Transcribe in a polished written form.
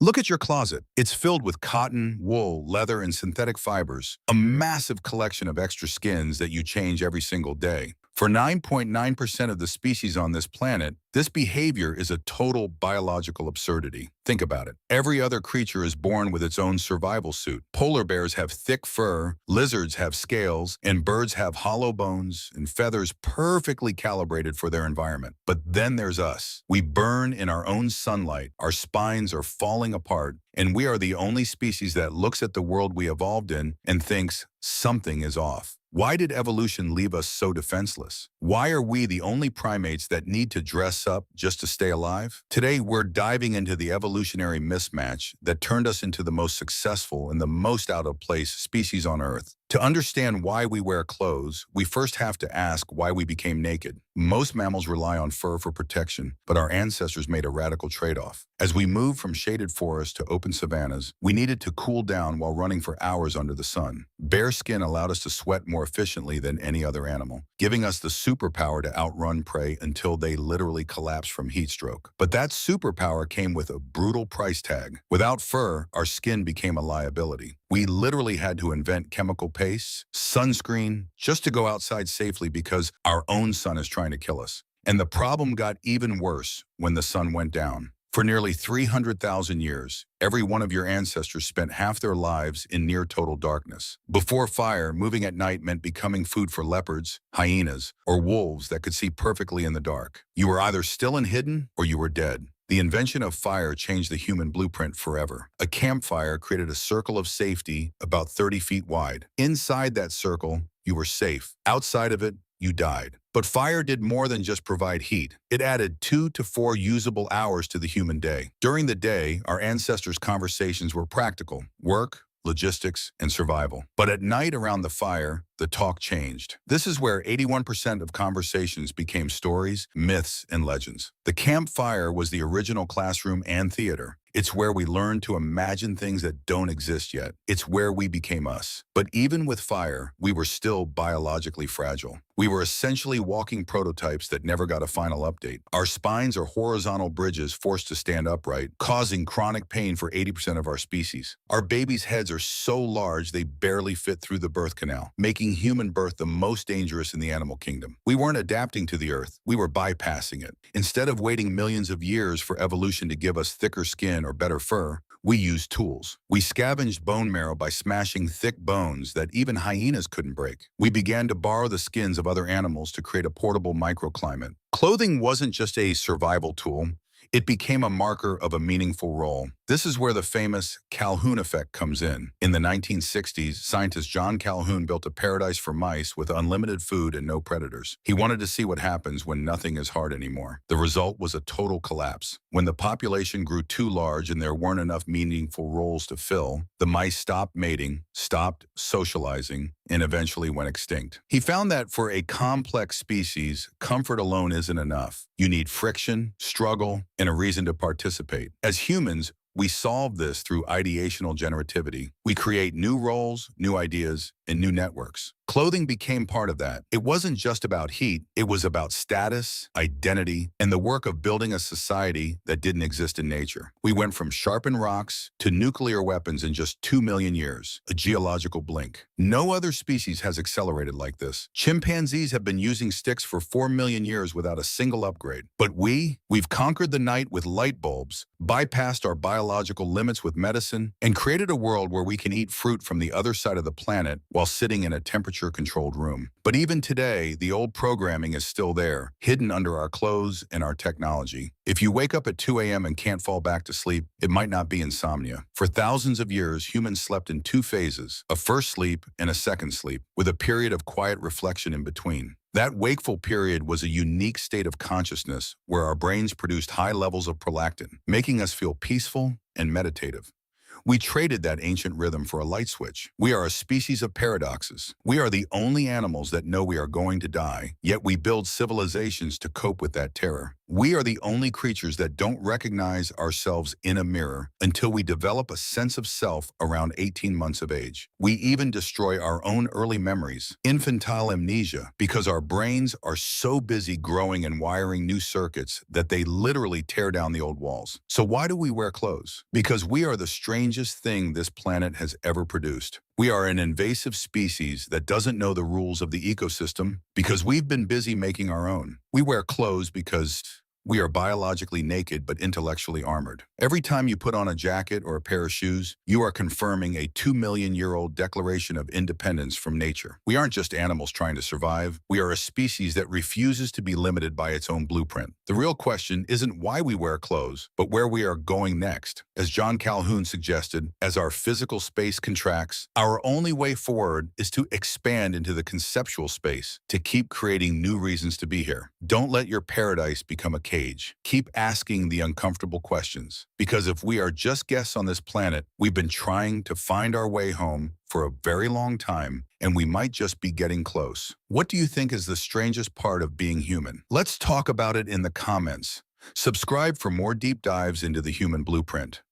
Look at your closet. It's filled with cotton, wool, leather, and synthetic fibers, a massive collection of extra skins that you change every single day. For 9.9% of the species on this planet, this behavior is a total biological absurdity. Think about it. Every other creature is born with its own survival suit. Polar bears have thick fur, lizards have scales, and birds have hollow bones and feathers perfectly calibrated for their environment. But then there's us. We burn in our own sunlight, our spines are falling apart, and we are the only species that looks at the world we evolved in and thinks something is off. Why did evolution leave us so defenseless? Why are we the only primates that need to dress up just to stay alive? Today, we're diving into the evolutionary mismatch that turned us into the most successful and the most out-of-place species on Earth. To understand why we wear clothes, we first have to ask why we became naked. Most mammals rely on fur for protection, but our ancestors made a radical trade-off. As we moved from shaded forests to open savannas, we needed to cool down while running for hours under the sun. Bare skin allowed us to sweat more efficiently than any other animal, giving us the superpower to outrun prey until they literally collapsed from heat stroke. But that superpower came with a brutal price tag. Without fur, our skin became a liability. We literally had to invent chemical pastes, sunscreen, just to go outside safely because our own sun is trying to kill us. And the problem got even worse when the sun went down. For nearly 300,000 years, every one of your ancestors spent half their lives in near total darkness. Before fire, moving at night meant becoming food for leopards, hyenas, or wolves that could see perfectly in the dark. You were either still and hidden or you were dead. The invention of fire changed the human blueprint forever. A campfire created a circle of safety about 30 feet wide. Inside that circle, you were safe. Outside of it, you died. But fire did more than just provide heat. It added 2 to 4 usable hours to the human day. During the day, our ancestors' conversations were practical: work, logistics, and survival. But at night around the fire, the talk changed. This is where 81% of conversations became stories, myths, and legends. The campfire was the original classroom and theater. It's where we learned to imagine things that don't exist yet. It's where we became us. But even with fire, we were still biologically fragile. We were essentially walking prototypes that never got a final update. Our spines are horizontal bridges forced to stand upright, causing chronic pain for 80% of our species. Our babies' heads are so large they barely fit through the birth canal, making human birth the most dangerous in the animal kingdom. We weren't adapting to the Earth, we were bypassing it. Instead of waiting millions of years for evolution to give us thicker skin or better fur, we used tools. We scavenged bone marrow by smashing thick bones that even hyenas couldn't break. We began to borrow the skins of other animals to create a portable microclimate. Clothing wasn't just a survival tool, it became a marker of a meaningful role. This is where the famous Calhoun effect comes in. In the 1960s, scientist John Calhoun built a paradise for mice with unlimited food and no predators. He wanted to see what happens when nothing is hard anymore. The result was a total collapse. When the population grew too large and there weren't enough meaningful roles to fill, the mice stopped mating, stopped socializing, and eventually went extinct. He found that for a complex species, comfort alone isn't enough. You need friction, struggle, and a reason to participate. As humans, we solve this through ideational generativity. We create new roles, new ideas, and new networks. Clothing became part of that. It wasn't just about heat, it was about status, identity, and the work of building a society that didn't exist in nature. We went from sharpened rocks to nuclear weapons in just 2 million years, a geological blink. No other species has accelerated like this. Chimpanzees have been using sticks for 4 million years without a single upgrade. But we've conquered the night with light bulbs, bypassed our biological limits with medicine, and created a world where we can eat fruit from the other side of the planet while sitting in a temperature-controlled room. But even today, the old programming is still there, hidden under our clothes and our technology. If you wake up at 2 a.m. and can't fall back to sleep, it might not be insomnia. For thousands of years, humans slept in 2 phases, a first sleep and a second sleep, with a period of quiet reflection in between. That wakeful period was a unique state of consciousness where our brains produced high levels of prolactin, making us feel peaceful and meditative. We traded that ancient rhythm for a light switch. We are a species of paradoxes. We are the only animals that know we are going to die, yet we build civilizations to cope with that terror. We are the only creatures that don't recognize ourselves in a mirror until we develop a sense of self around 18 months of age. We even destroy our own early memories, infantile amnesia, because our brains are so busy growing and wiring new circuits that they literally tear down the old walls. So why do we wear clothes? Because we are the strangest thing this planet has ever produced. We are an invasive species that doesn't know the rules of the ecosystem because we've been busy making our own. We wear clothes because we are biologically naked but intellectually armored. Every time you put on a jacket or a pair of shoes, you are confirming a 2 million-year-old declaration of independence from nature. We aren't just animals trying to survive. We are a species that refuses to be limited by its own blueprint. The real question isn't why we wear clothes, but where we are going next. As John Calhoun suggested, as our physical space contracts, our only way forward is to expand into the conceptual space, to keep creating new reasons to be here. Don't let your paradise become a cage. Keep asking the uncomfortable questions. Because if we are just guests on this planet, we've been trying to find our way home for a very long time, and we might just be getting close. What do you think is the strangest part of being human? Let's talk about it in the comments. Subscribe for more deep dives into the human blueprint.